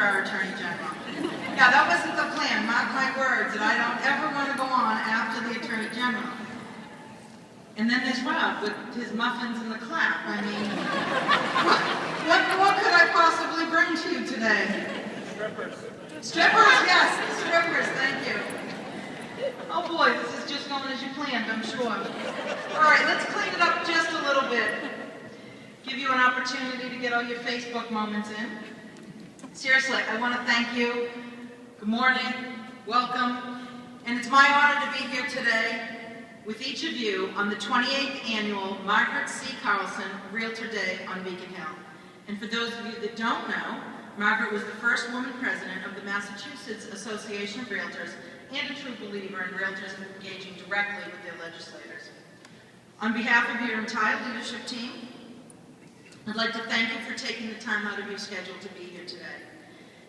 our Attorney General. Yeah, that wasn't the plan, mark my words, that I don't ever want to go on after the Attorney General. And then there's Rob with his muffins and the clap. I mean, what could I possibly bring to you today? Strippers. Strippers, yes, strippers, thank you. Oh boy, this is just going as you planned, I'm sure. All right, let's clean it up just a little bit. Give you an opportunity to get all your Facebook moments in. Seriously, I want to thank you. Good morning, welcome, and it's my honor to be here today with each of you on the 28th annual Margaret C. Carlson Realtor Day on Vacant Homes. And for those of you that don't know, Margaret was the first woman president of the Massachusetts Association of Realtors and a true believer in realtors engaging directly with their legislators. On behalf of your entire leadership team, I'd like to thank you for taking the time out of your schedule to be here today.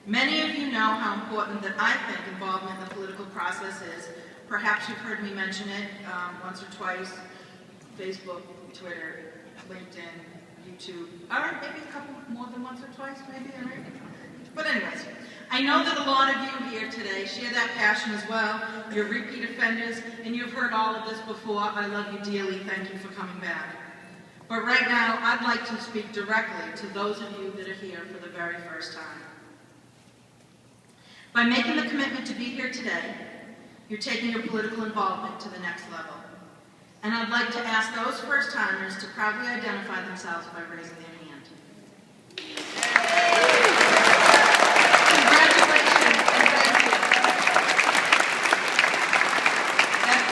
Many of you know how important that I think involvement in the political process is. Perhaps you've heard me mention it once or twice, Facebook, Twitter, LinkedIn, YouTube, or maybe a couple more than once or twice, maybe, right? But anyways, I know that a lot of you here today share that passion as well. You're repeat offenders, and you've heard all of this before. I love you dearly. Thank you for coming back. But right now, I'd like to speak directly to those of you that are here for the very first time. By making the commitment to be here today, you're taking your political involvement to the next level. And I'd like to ask those first-timers to proudly identify themselves by raising their hand. Congratulations, and thank you.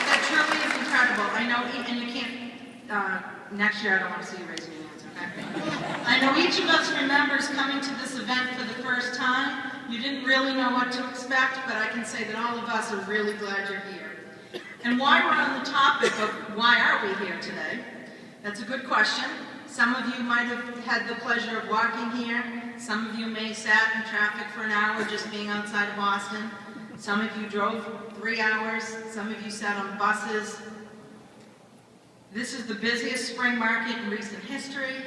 That truly is incredible. I know, and you can't, next year I don't want to see you raising your hands, okay? I know each of us remembers coming to this event for the first time. You didn't really know what to expect, but I can say that all of us are really glad you're here. And while we're on the topic of why are we here today, that's a good question. Some of you might have had the pleasure of walking here. Some of you may have sat in traffic for an hour just being outside of Boston. Some of you drove 3 hours. Some of you sat on buses. This is the busiest spring market in recent history.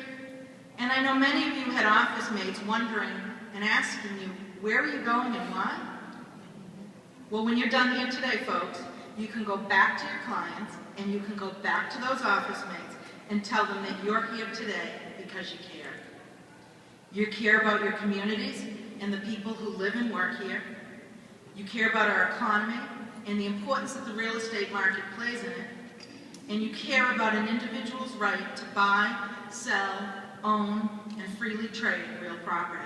And I know many of you had office mates wondering and asking you, where are you going and why? Well, when you're done here today, folks, you can go back to your clients and you can go back to those office mates and tell them that you're here today because you care. You care about your communities and the people who live and work here. You care about our economy and the importance that the real estate market plays in it. And you care about an individual's right to buy, sell, own, and freely trade real property.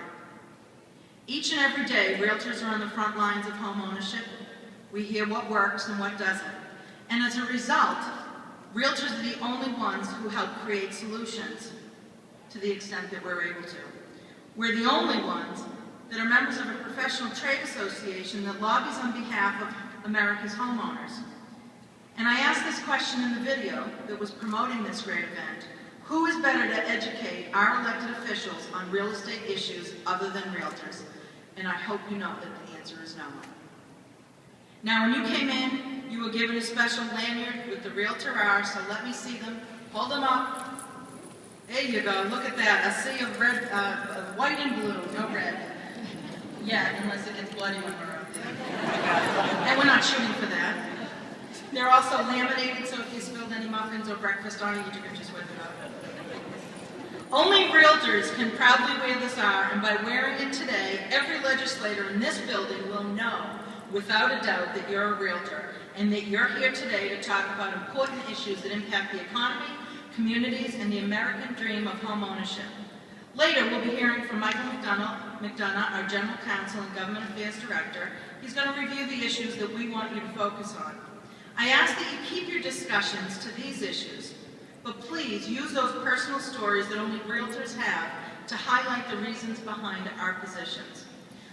Each and every day, realtors are on the front lines of home ownership. We hear what works and what doesn't. And as a result, realtors are the only ones who help create solutions to the extent that we're able to. We're the only ones that are members of a professional trade association that lobbies on behalf of America's homeowners. And I asked this question in the video that was promoting this great event. Who is better to educate our elected officials on real estate issues other than realtors? And I hope you know that the answer is no one. Now, when you came in, you were given a special lanyard with the Realtor R, so let me see them. Hold them up. There you go. Look at that. A sea of red, of white and blue, no red. Yeah, unless it gets bloody when we're up there. And we're not shooting for that. They're also laminated, so if you spilled any muffins or breakfast on it, you can just whip it up. Only realtors can proudly wear this R, and by wearing it today, every legislator in this building will know, without a doubt, that you're a realtor, and that you're here today to talk about important issues that impact the economy, communities, and the American dream of home ownership. Later, we'll be hearing from Michael McDonough, our General Counsel and Government Affairs Director. He's going to review the issues that we want you to focus on. I ask that you keep your discussions to these issues, but please use those personal stories that only realtors have to highlight the reasons behind our positions.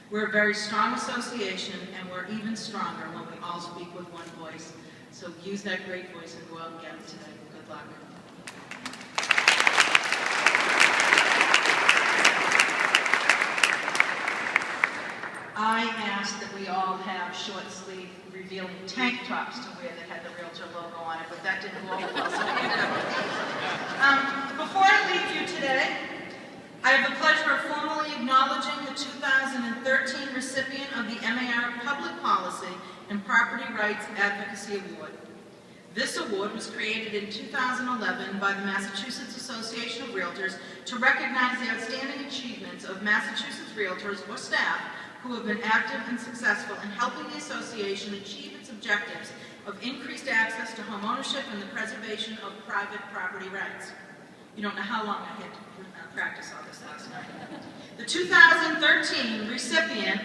We're a very strong association, and we're even stronger when we all speak with one voice. So use that great voice and go out and get it today. Good luck. I asked that we all have short sleeve revealing tank tops to wear that had the Realtor logo on it, but that didn't go over well. So before I leave you today, I have the pleasure of formally acknowledging the 2013 recipient of the MAR Public Policy and Property Rights Advocacy Award. This award was created in 2011 by the Massachusetts Association of Realtors to recognize the outstanding achievements of Massachusetts realtors or staff who have been active and successful in helping the association achieve its objectives of increased access to home ownership and the preservation of private property rights. You don't know how long I had to practice all this last night. The 2013 recipient,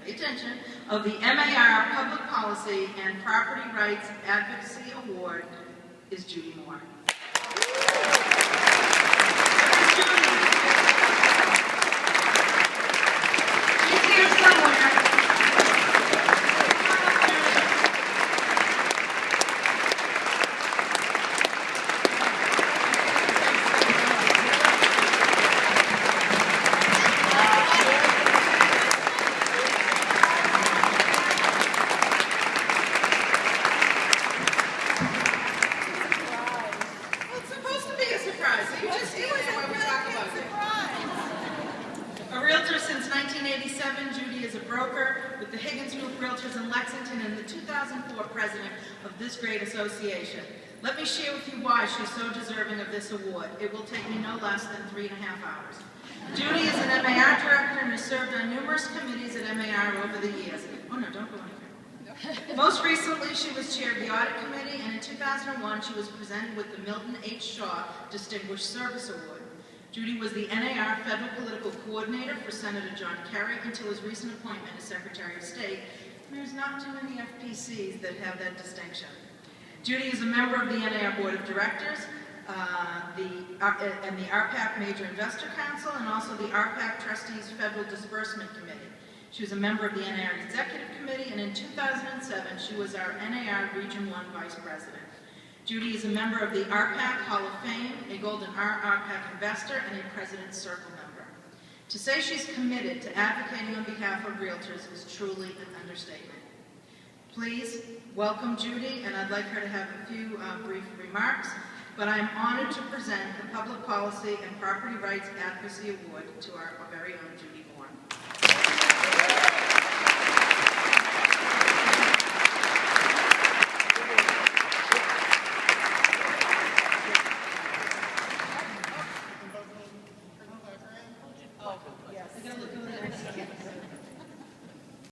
pay attention, of the MAR Public Policy and Property Rights Advocacy Award is Judy Moore. She's here somewhere. Judy is a broker with the Higgins Group Realtors in Lexington and the 2004 president of this great association. Let me share with you why she's so deserving of this award. It will take me no less than 3.5 hours. Judy is an MAR director and has served on numerous committees at MAR over the years. Oh no, don't go anywhere. Most recently, she was chair of the audit committee, and in 2001, she was presented with the Milton H. Shaw Distinguished Service Award. Judy was the NAR Federal Political Coordinator for Senator John Kerry until his recent appointment as Secretary of State. There's not too many FPCs that have that distinction. Judy is a member of the NAR Board of Directors and the RPAC Major Investor Council, and also the RPAC Trustees Federal Disbursement Committee. She was a member of the NAR Executive Committee, and in 2007, she was our NAR Region 1 Vice President. Judy is a member of the RPAC Hall of Fame, a Golden RPAC investor, and a President's Circle member. To say she's committed to advocating on behalf of realtors is truly an understatement. Please welcome Judy, and I'd like her to have a few brief remarks, but I am honored to present the Public Policy and Property Rights Advocacy Award to our very own Judy.